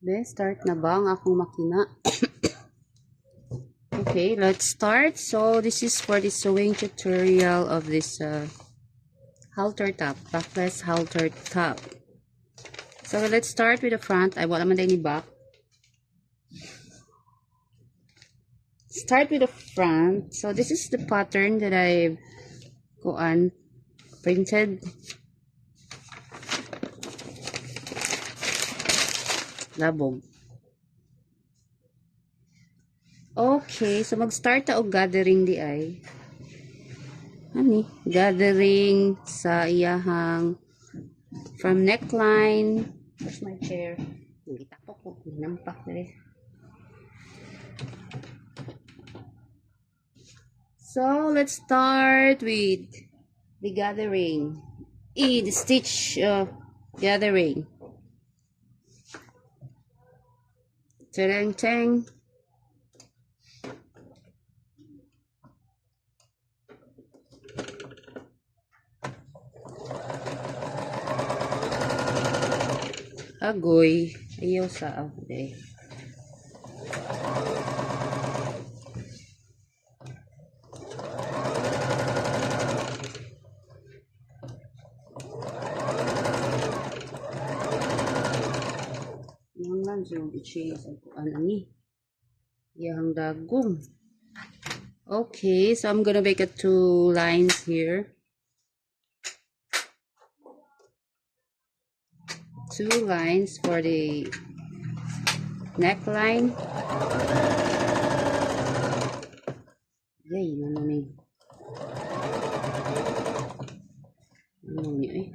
Start na ba ang akong makina? Okay, let's start. So, this is for the sewing tutorial of this halter top, backless halter top. So, let's start with the front. I want naman din ni back. Start with the front. So, this is the pattern that I've printed. Labog. Okay, so mag-start ta og gathering di ay. Ani, gathering sa iyahang from neckline. Where's my chair? Itapok ko, nampak dali. So, let's start with the gathering. The stitch gathering. Teng-teng. Agoy. Ayaw sa day. Yung lang yung i-chase ang ano ni. Yang dagong. Okay, so I'm gonna make 2 lines here. 2 lines for the neckline. Yay, ano ni? Ano ni eh?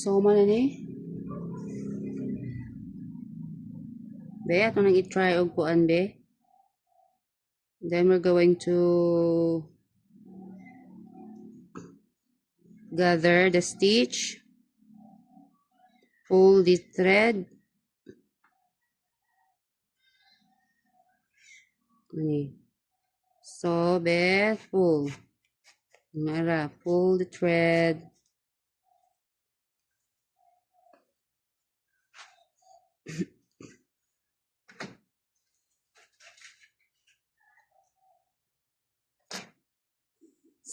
So, mana ni? Be, ato nang i-try og kuan be. Then we're going to gather the stitch, pull the thread. Ani. So, be, pull. Nara, pull the thread.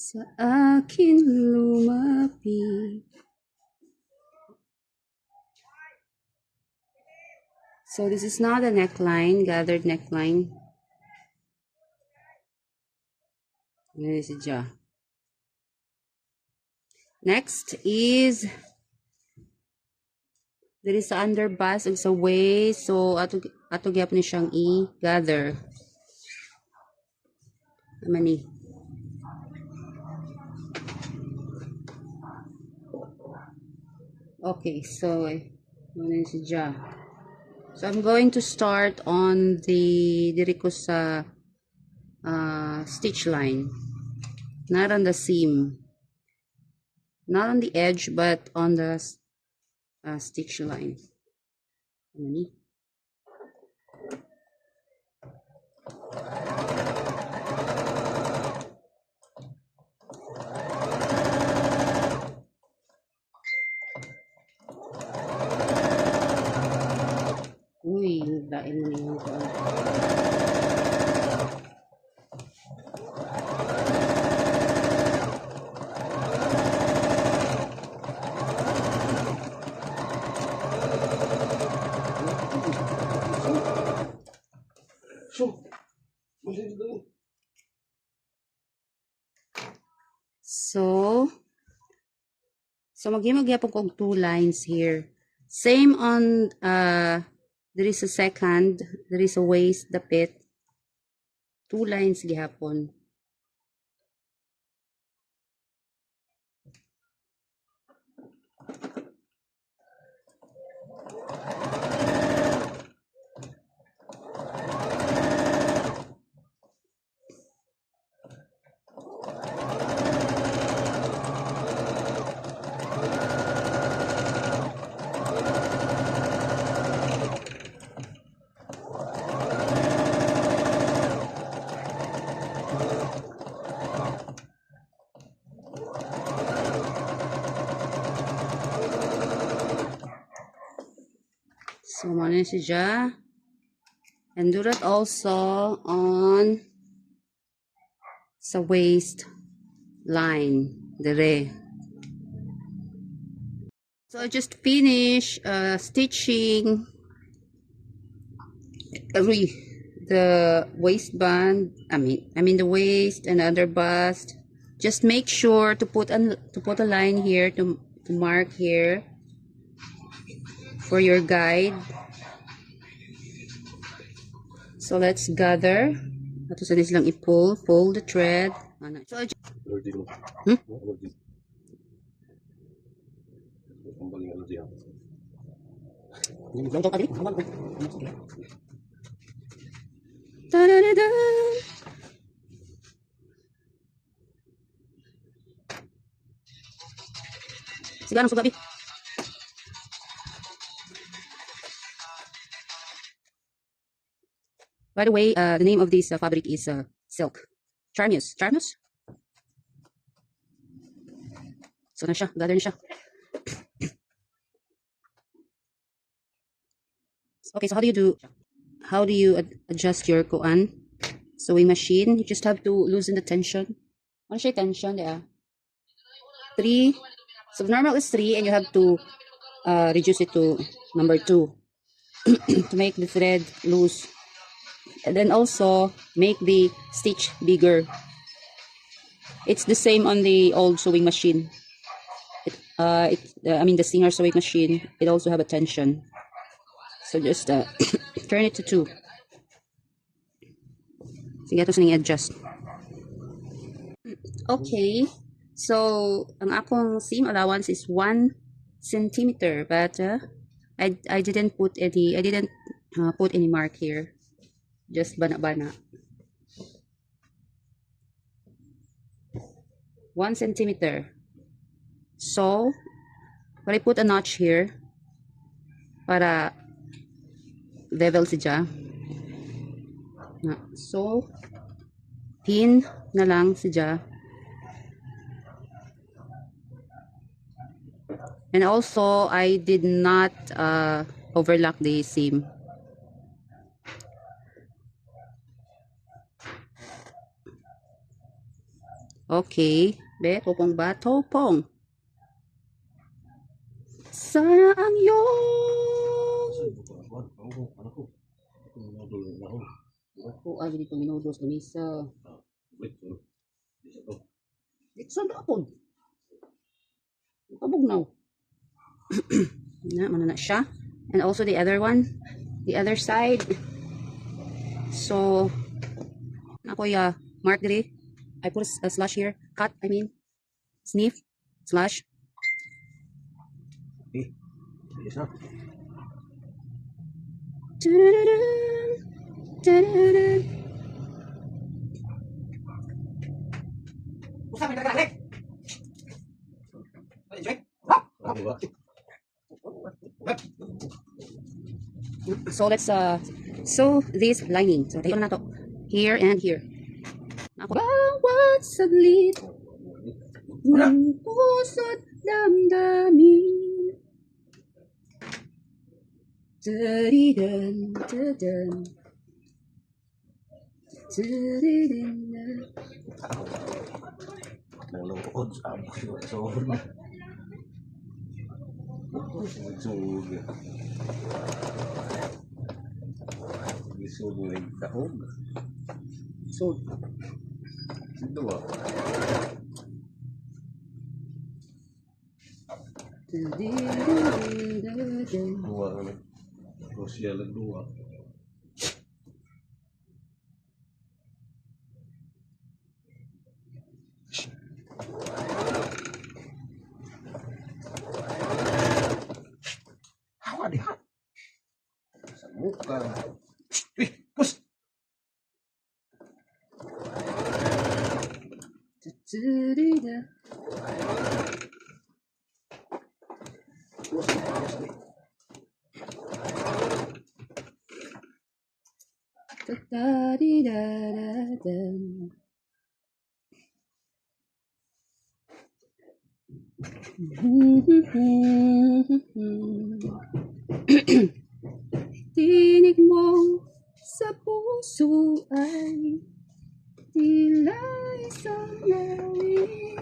Sa akin lumapit. So this is not a neckline, gathered neckline. This is ja. Next is there is a underbust ug sa waist, so ato gyapon ni siyang i-gather. Naman ni. Okay, so this is ja. So I'm going to start on the diri ko sa stitch line, not on the seam, not on the edge, but on the stitch line. Ani. Uy, nagdain mo yung kuan. So magyapon kog 2 lines here. Same on there is a second, there is a waist dapit. 2 lines gihapon. So, mo na siya. And do that also on sa waist line. Dire. So, I just finish stitching the waistband. I mean the waist and under bust. Just make sure to put a line here to mark here for your guide. So let's gather. Ato sa lang pull the thread. So Ta-da-da-da. Sige, anong sugabi? By the way, the name of this fabric is silk. Charmeuse. Charmeuse? So na siya. Gather na siya. Okay, so how do you adjust your sewing machine? You just have to loosen the tension. Ano siya tension? Yeah. 3. So normal is 3 and you have to reduce it to number 2 to make the thread loose. And then also make the stitch bigger. It's the same on the old sewing machine. I mean the Singer sewing machine. It also have a tension. So just turn it to 2. Sige, ito sining adjust. Okay. So, ang akong seam allowance is 1 centimeter, but I didn't put any mark here. Just bana-bana. 1 centimeter. So, I put a notch here para level siya. So, pin na lang siya. And also, I did not overlock the seam. Okay. Topong ba? Topong. Sana ang iyong... Ako, dito minudos na misa. Dito na po. Kabugnaw. Mana na siya. And also the other one. The other side. So, ako mark diri. I put a slash here. Cut, I mean. Sniff. Slash. Okay. Yes, na. So let's sew this lining. So tayo na to. Here and here. Bawat saglit ng puso't damdamin. Tadidan, tadan. Tadidan. Nalungkot sa amo yung sohor na. Nagsuhog. Nagsuhog na yung dahog. So, ito ba? Dua na. Rusya lang dua. Hawa diha. Sa muka. Pus! Tinig mo sa puso ay tila isang lawig.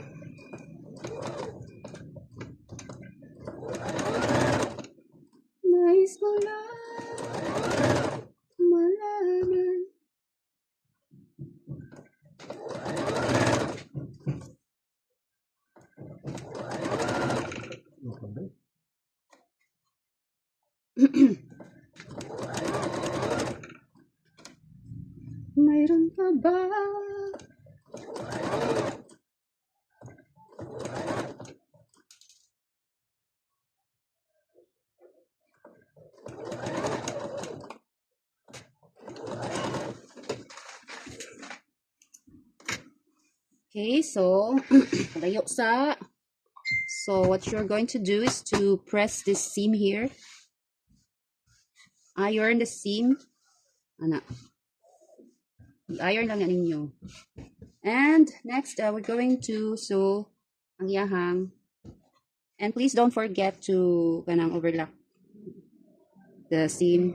Nais ko lang malaman. Mayroon ka ba? Okay, so layo sa. So what you're going to do is to press this seam here. Iron the seam. Ana. I-iron lang na ninyo. And next, we're going to sew ang yahang. And please don't forget to kanang overlap the seam.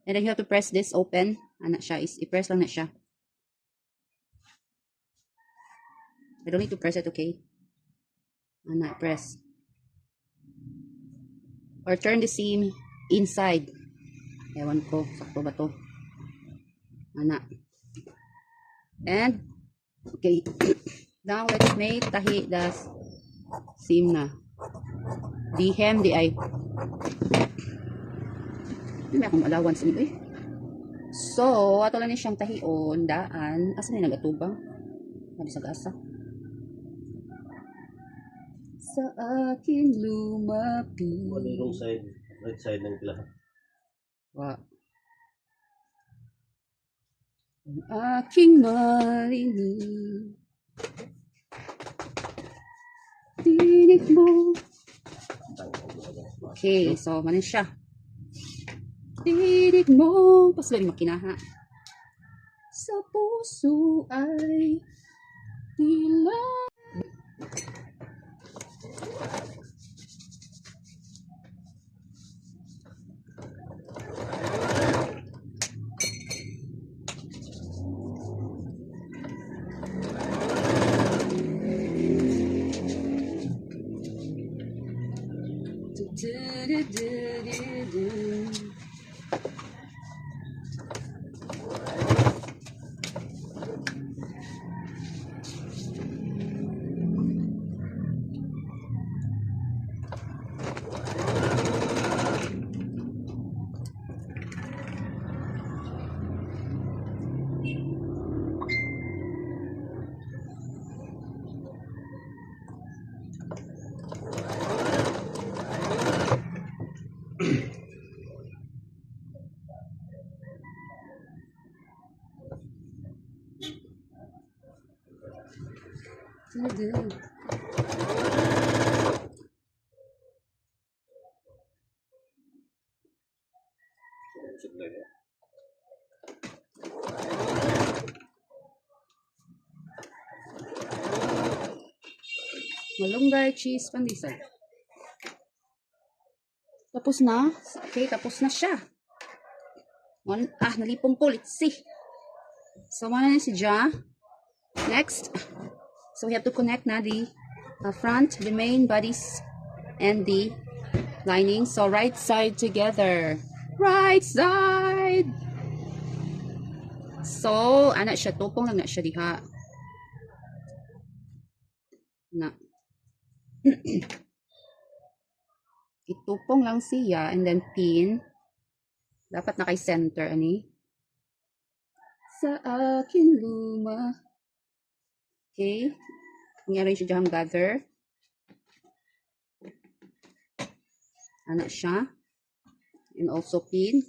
And then you have to press this open. Ana siya is i-press lang na siya. I don't need to press it, okay? Ana, press. Or turn the seam inside. Ewan ko, sakto ba to? Ana. And, okay. Now, let's make tahi the seam na. Di hem, di ay. May akong allowance nito eh. So, ato lang ni siyang tahion, daan. Asa na nagatubang? Sabi sa gasa. Sa akin lumapi. Ano yung side? Right side ng lahat. Wa. Ang aking marinig. Tinig mo. Okay, so manin siya. Tinig mo. Pasla ni makinaha. Sa puso ay tila. Malunggay, cheese, pandesal. Tapos na. Okay, tapos na siya. Nalipong ko. Let's see. So, mana na si Ja. Next. So, we have to connect na the front, the main bodies, and the lining. So, right side together. Right side! So, anak siya. Tupong lang na siya diha. Na. Itupong lang siya and then pin. Dapat na kay center ani. Sa akin luma. Okay. Nangyari siya dyan gather. Anak siya. And also pin.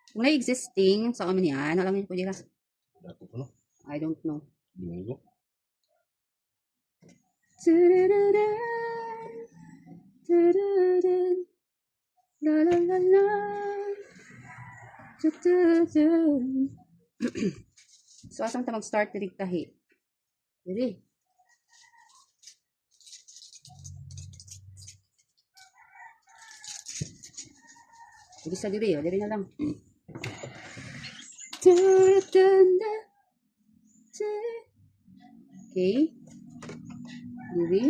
Kung na existing sa amin yan, alam niyo po dira. I don't know. La la la la. So, asang ta mag-start diri tahi? Diri. Dili sa diri, diri na lang. Okay. Diri.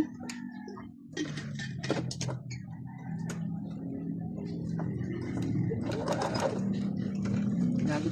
Lagi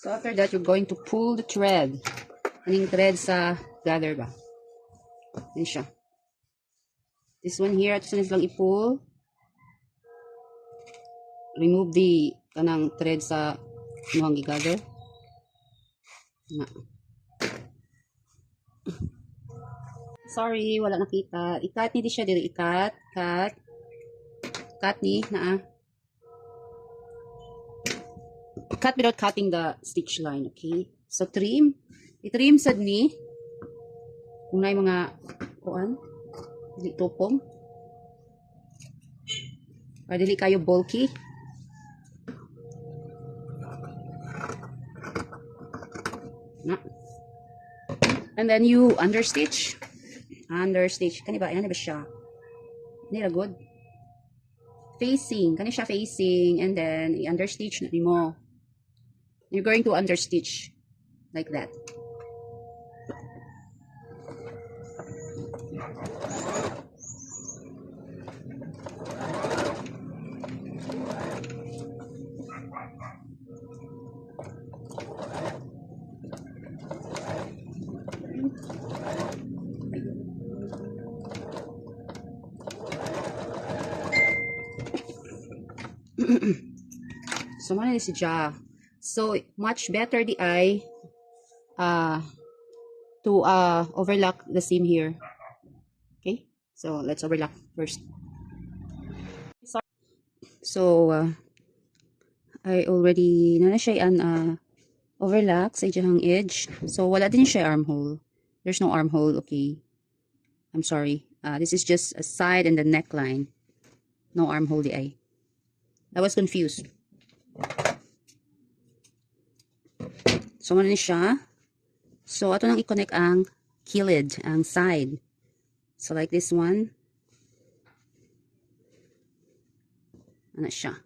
So after that, you're going to pull the thread. Aning thread sa gather ba? Yan siya. This one here, ito sa lang i-pull. Remove the kanang thread sa inyong i-gather. Na. Sorry, wala nakita. Ikat ni di siya diri. Ikat. Cut. Cut ni na. Cut without cutting the stitch line, okay? So trim. I-trim sad ni. Kung na mga kuan, dili tupong. Para dili kayo bulky. Na. And then you understitch. Understitch. Kani ba? Ano ba siya? Hindi na good. Facing. Kani siya facing. And then, i-understitch na mo. You're going to understitch. Like that. So, mana ni si Ja. So, much better the eye to overlock the seam here. Okay? So, let's overlock first. So, I already na siya overlock sa iyang edge. So, wala din siya armhole. There's no armhole, okay? I'm sorry. This is just a side and the neckline. No armhole di ay. I was confused. So, ano ni siya? So, ato nang i-connect ang kilid, ang side. So, like this one. Ano siya?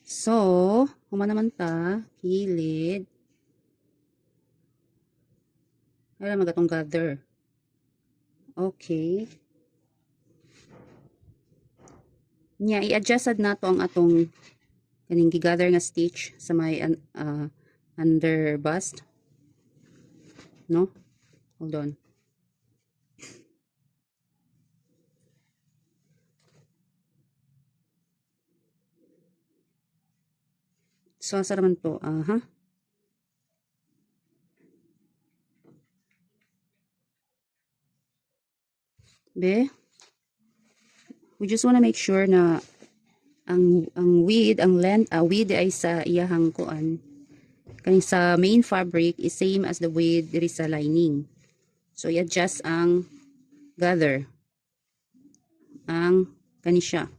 So, humana naman ta, kilid. Ay, magatong gather. Okay. Nya, i-adjust na to ang atong kaning gigather nga stitch sa may under bust. No? Hold on. So, asa naman to? Be? We just wanna make sure na ang width, ang length, width ay sa iyahang kuan. Kaning sa main fabric is same as the width diri sa lining. So, i-adjust ang gather. Ang kani siya.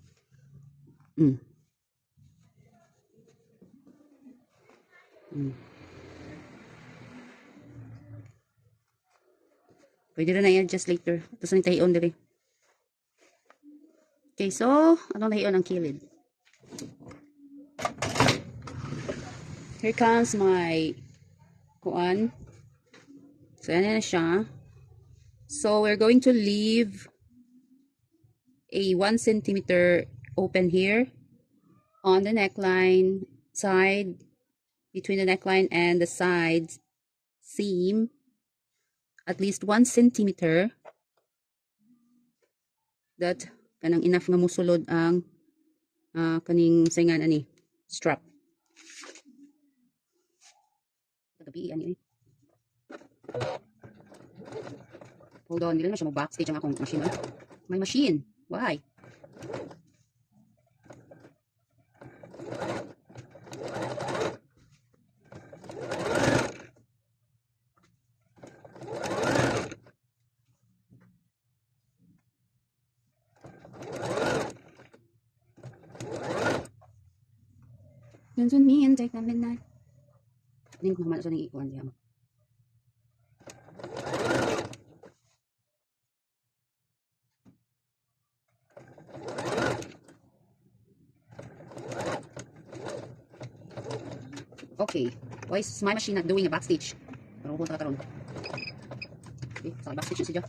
Pwede rin na i-adjust later. Tapos na tahiyon diri. Okay, so, anong tahiyon ang kilid? Here comes my kuan. So, yan na siya. So, we're going to leave a 1 centimeter open here on the neckline side, between the neckline and the side seam, at least 1 centimeter. That kanang enough nga musulod ang kaning saingan ani strap. Gabi ani. Hold on, dili na siya mo backstage ang akong machine. May machine. Why? Dance with me and take the midnight. Hindi ko humana sa nang ikuan diyan. Okay. Why is my machine not doing a backstitch? Parang punta ka taron. Okay, so backstitch siya.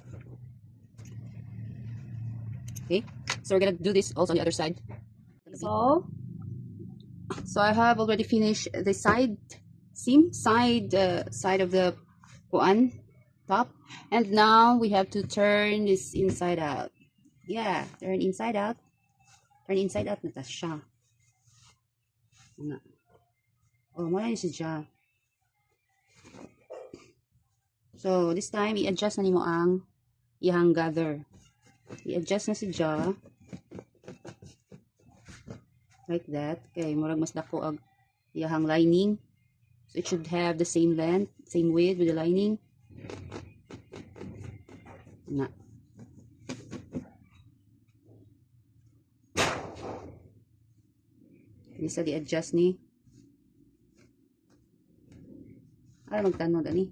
Okay, so we're gonna do this also on the other side. So I have already finished the side seam, side of the kuan top, and now we have to turn this inside out. Yeah, turn inside out. Turn inside out na ta siya. Oh, wala ni siya. So this time i-adjust na nimo ang iyang gather. I-adjust na siya. Like that. Okay, murag mas dako ang iyang lining. So it should have the same length, same width with the lining. Na. Ini sa di-adjust ni. Para magtanod ani.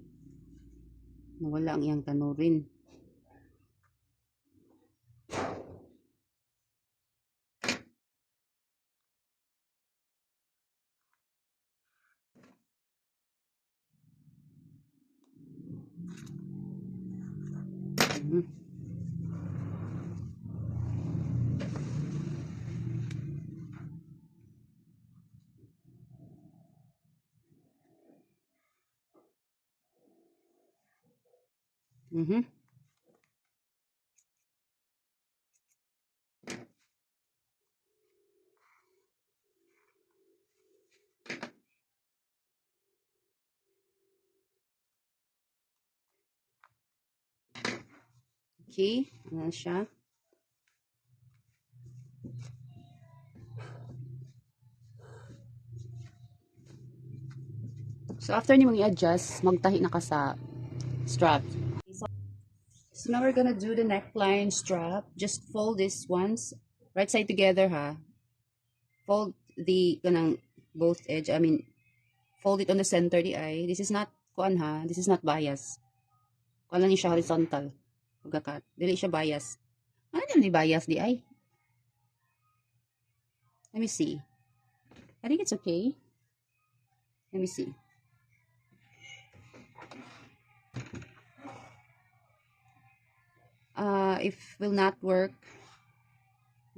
Nawala ang iyang tanurin. Okay, ayan siya. So after ni mag-i-adjust, magtahi na ka sa strap. So now we're gonna do the neckline strap. Just fold this once, right side together ha. Fold the kanang both edge. I mean, fold it on the center di ay. This is not kuan ha. This is not bias. Kuan lang siya horizontal. Pagkakat. Dili siya bias. Ano din di bias di ay? Let me see. I think it's okay. Let me see. If will not work,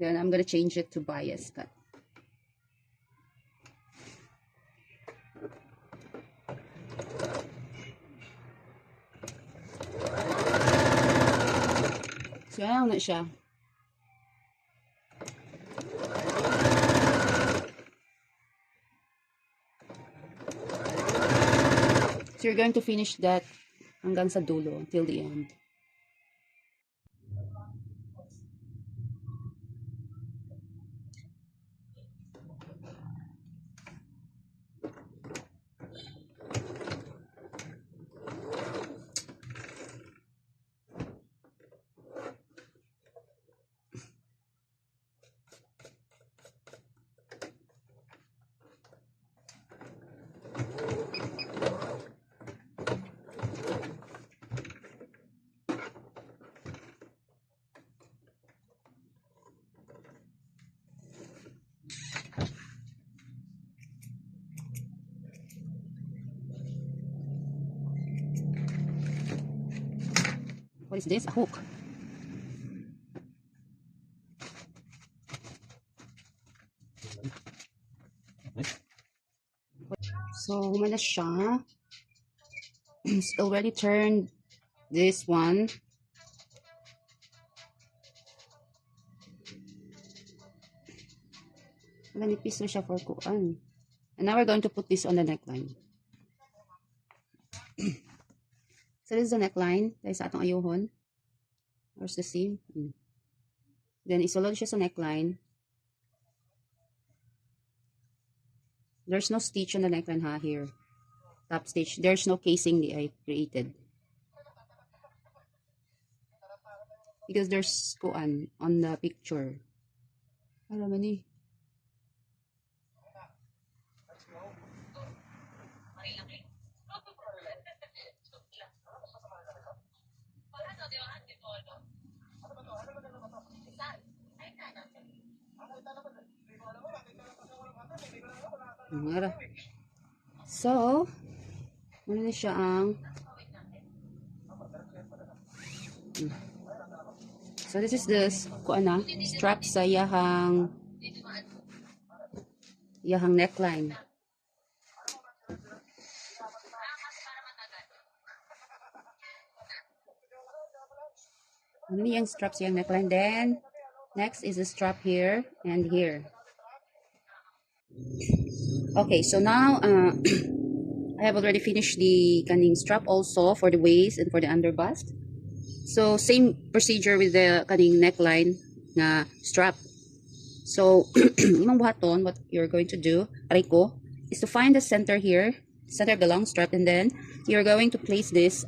then I'm gonna change it to bias cut. So ayan na siya. So you're going to finish that hanggang sa dulo, until the end. What is this? A hook. So, humana siya. It's already turned this one. Manipis na siya for kuan. And now we're going to put this on the neckline. So this is the neckline. Dahil sa atong ayuhon. Where's the seam? Then isulod siya sa neckline. There's no stitch on the neckline ha here. Top stitch. There's no casing that I created. Because there's kuan on the picture. Ano man eh. Ngara. So, ano na siya ang So this is this kuan na strap sa yahang neckline. Ano yung strap sa yahang neckline. Then next is the strap here and here. Okay, so now I have already finished the kaning strap also for the waist and for the underbust. So same procedure with the kaning neckline na strap. So imong buhaton, what you're going to do, Rico, is to find the center here, center of the long strap, and then you're going to place this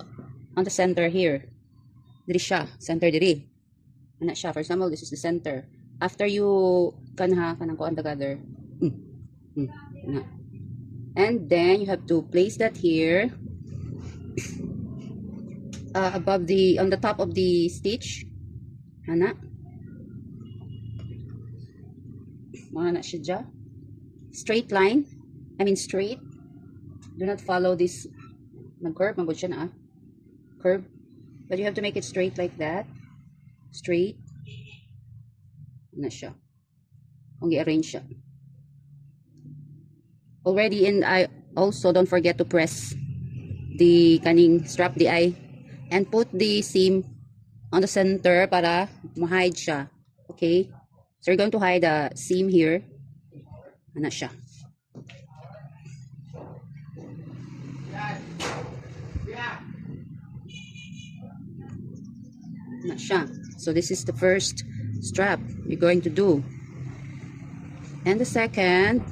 on the center here. Diri siya, center diri. Ana siya. For example, this is the center. After you kanang kuan together. And then you have to place that here above on the top of the stitch. Ana. Mana siya dya. Straight line. I mean straight. Do not follow this curve. Mabot siya na curve. But you have to make it straight like that. Straight. Ana siya. Kung i-arrange siya. Already, and I also don't forget to press the kaning strap the eye and put the seam on the center para ma-hide siya. Okay? So you're going to hide the seam here. Ano siya? Ano siya? So this is the first strap you're going to do. And the second,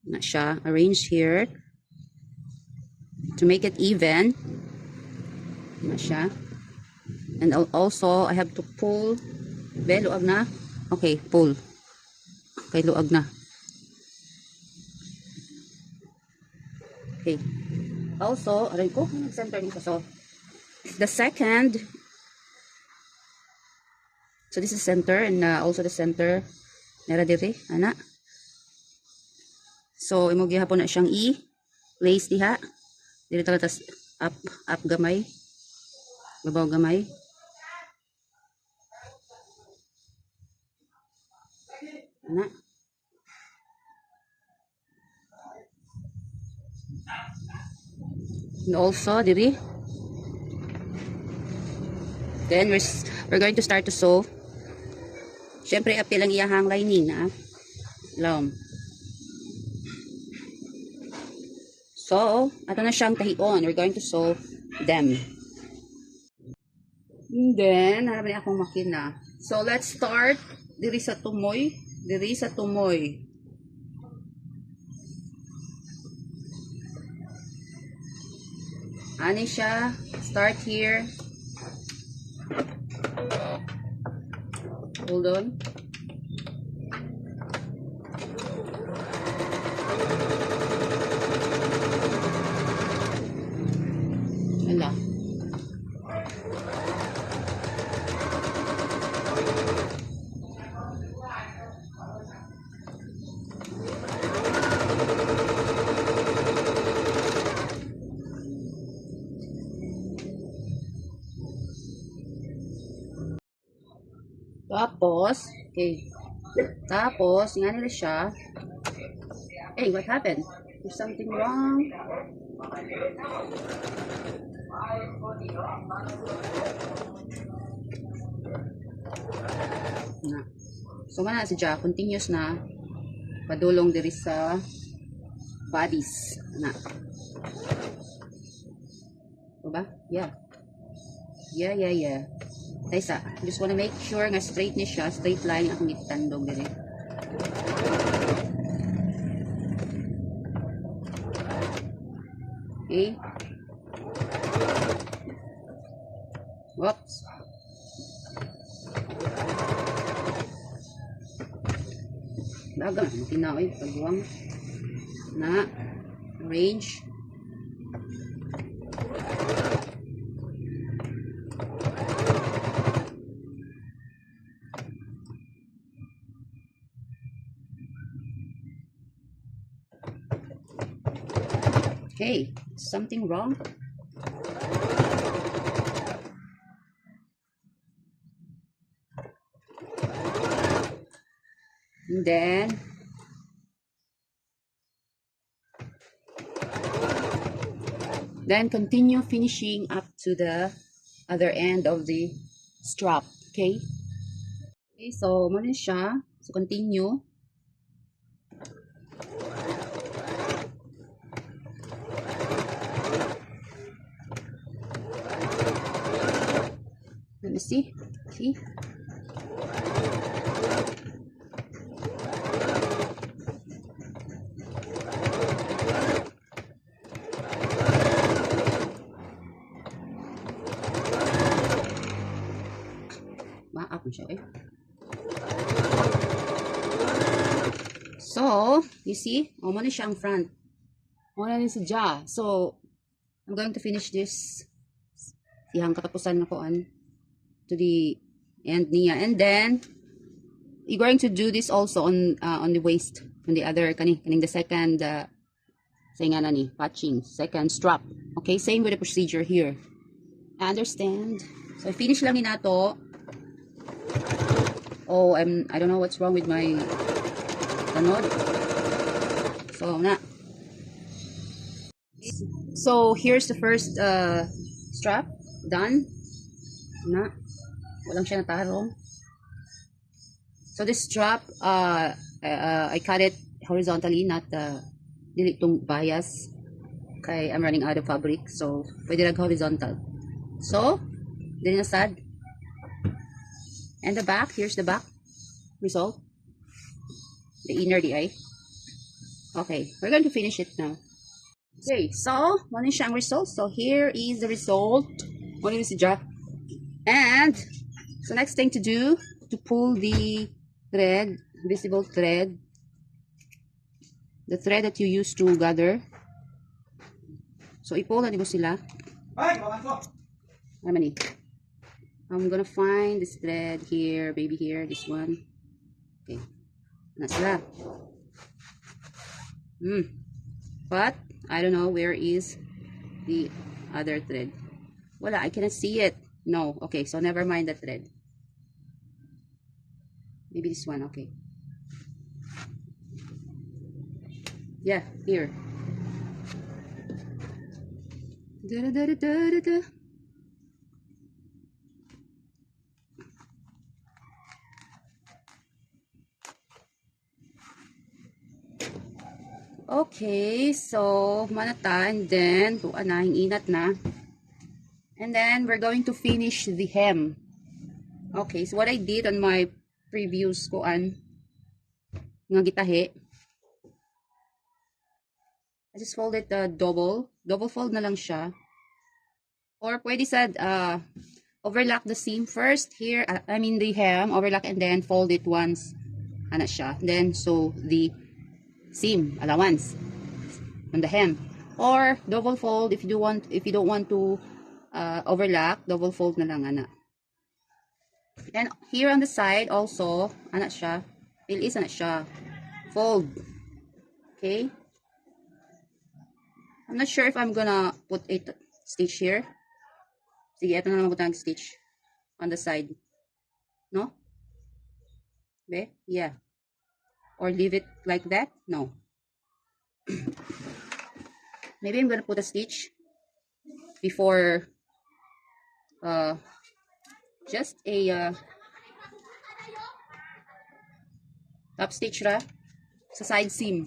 na siya, arranged here to make it even. Na siya. And also, I have to pull. Be, luag na. Okay, pull. Okay, luag na. Okay. Also, aray ko, nag-center nito. So, the second, so this is center, and also the center, nara diri, ana. So, imo gihapon na siyang i-place diha. Dili talaga tas up gamay. Babaw gamay. Ana. And also diri. Then we're going to start to sew. Syempre apil ang iyahang lining na. Lom. So, ato na siyang tahion. We're going to sew them. And then, harap na akong makina. So, let's start diri sa tumoy. Diri sa tumoy. Ani siya. Start here. Hold on. Wala. Tapos, okay. Tapos, nga nila siya. Hey, what happened? There's something wrong. Na. So, mana si Jack, continuous na padulong diri sa bodies. Na. Diba? Yeah. Yeah. Taysa, just wanna make sure nga straight ni siya, straight line akong itandong diri. Okay. Whoops. Daga, makinaw pagbuwang na. arrange. Hey, something wrong? And then continue finishing up to the other end of the strap. Okay? Okay, so muna siya. So continue. Let me see. See? Ma-up mo siya eh. So, you see? O, muna siya ang front. Muna rin si Ja. So, I'm going to finish this. Sihang katapusan na ko to the end niya. And then, you're going to do this also on the waist. On the other, kaning the second, say nga na ni, patching. Second strap. Okay, same with the procedure here. Understand? So, finish lang ni nato. Oh, I don't know what's wrong with my tanod. So, na. So, here's the first strap. Done. Na. Walang siya natarong. So, this strap, I cut it horizontally, not dili itong bias. Kay I'm running out of fabric. So, pwede lang horizontal. So, dili na sad. And the back, here's the back result. The inner DI. Okay, we're going to finish it now. Okay, so, muna siya ang result. So, here is the result. Muna si Ja. And, so next thing to do, to pull the thread, visible thread, the thread that you use to gather. So, i-pull na mo sila. I'm gonna find this thread here, baby here, this one. Okay. Na sila. But, I don't know where is the other thread. Wala, I cannot see it. No, okay, so never mind the thread. Maybe this one, okay. Yeah, here. Da da da da da da. Okay, so manata, and then tuan na, inat na. And then we're going to finish the hem. Okay, so what I did on my previous kuan nga gitahe, I just fold it double fold na lang siya. Or pwede sad overlock the seam first here, I mean the hem, overlock and then fold it once. Ana siya. Then so the seam allowance on the hem, or double fold if you don't want to overlock, double fold na lang ana. And here on the side also ana siya, ilis ana siya, fold. Okay, I'm not sure if I'm gonna put a stitch here. Sige, ito na lang po tayong stitch on the side, no? Okay, yeah. Or leave it like that? No. Maybe I'm gonna put a stitch before just a top stitch ra sa side seam.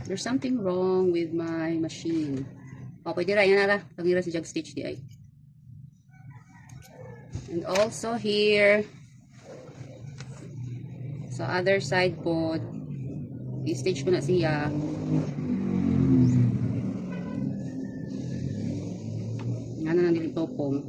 There's something wrong with my machine. O, pwede ra, yan na ra. Pangira si jag stitch di ay. And also here, sa other side po, i-stitch ko na siya. Ano nang dilitopong.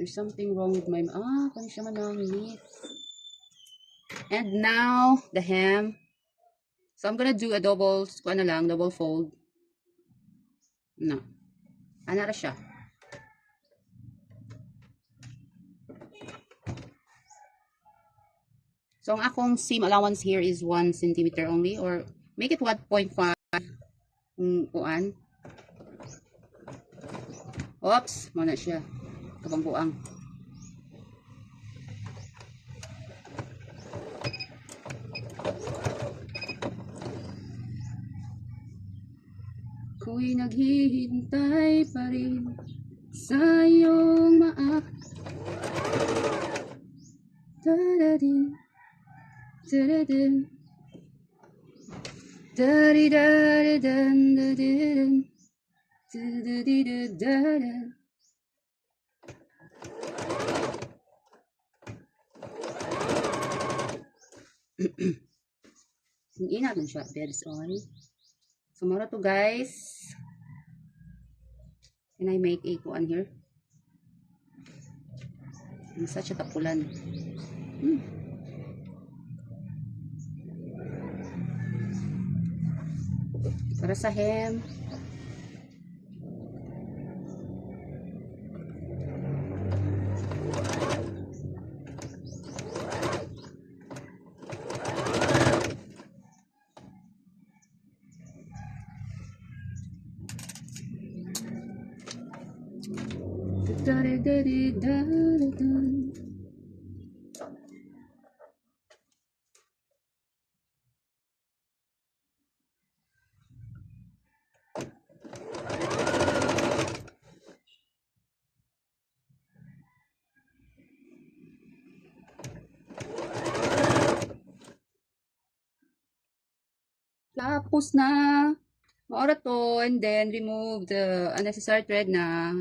There's something wrong with my... kung siya manangit. And now, the hem. So, I'm gonna do a double, double fold. No. Ana ra siya. So, ang akong seam allowance here is 1 centimeter only, or make it 1.5 kuan. Oops, muna siya. Kabangbuang. Ako'y naghihintay pa rin sa iyong maak. Dadadin, dadadin, dadidadidan, dadidin, dadididadadan. Ina dun siya, bears on. So, mara to guys. Can I make a kuan here? Masa siya tapulan. Para sa hem. Tapos na. Maora to, and then remove the unnecessary thread na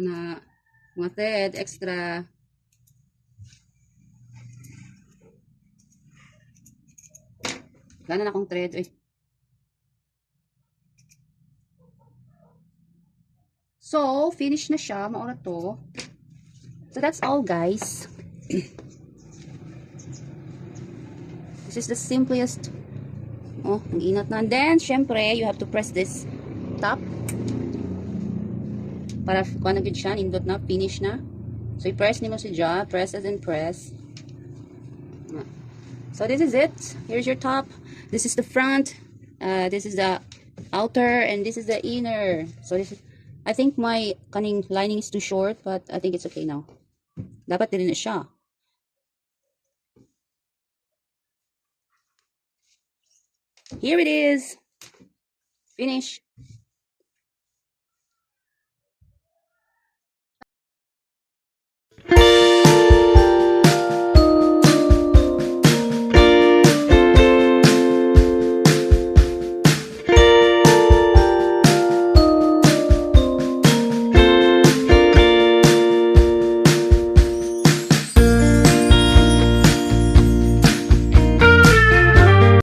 mga thread extra. Wala na akong thread. So, finish na siya. Maora to. So, that's all, guys. This is the simplest. Oh, ang inat na. And then, syempre, you have to press this top. Para kung ano siya, indot na, finish na. So, i-press nimo si Ja. Press as in press. So, this is it. Here's your top. This is the front. This is the outer. And this is the inner. So, this is, I think my kaning lining is too short. But I think it's okay now. Dapat din na siya. Here it is. Finish.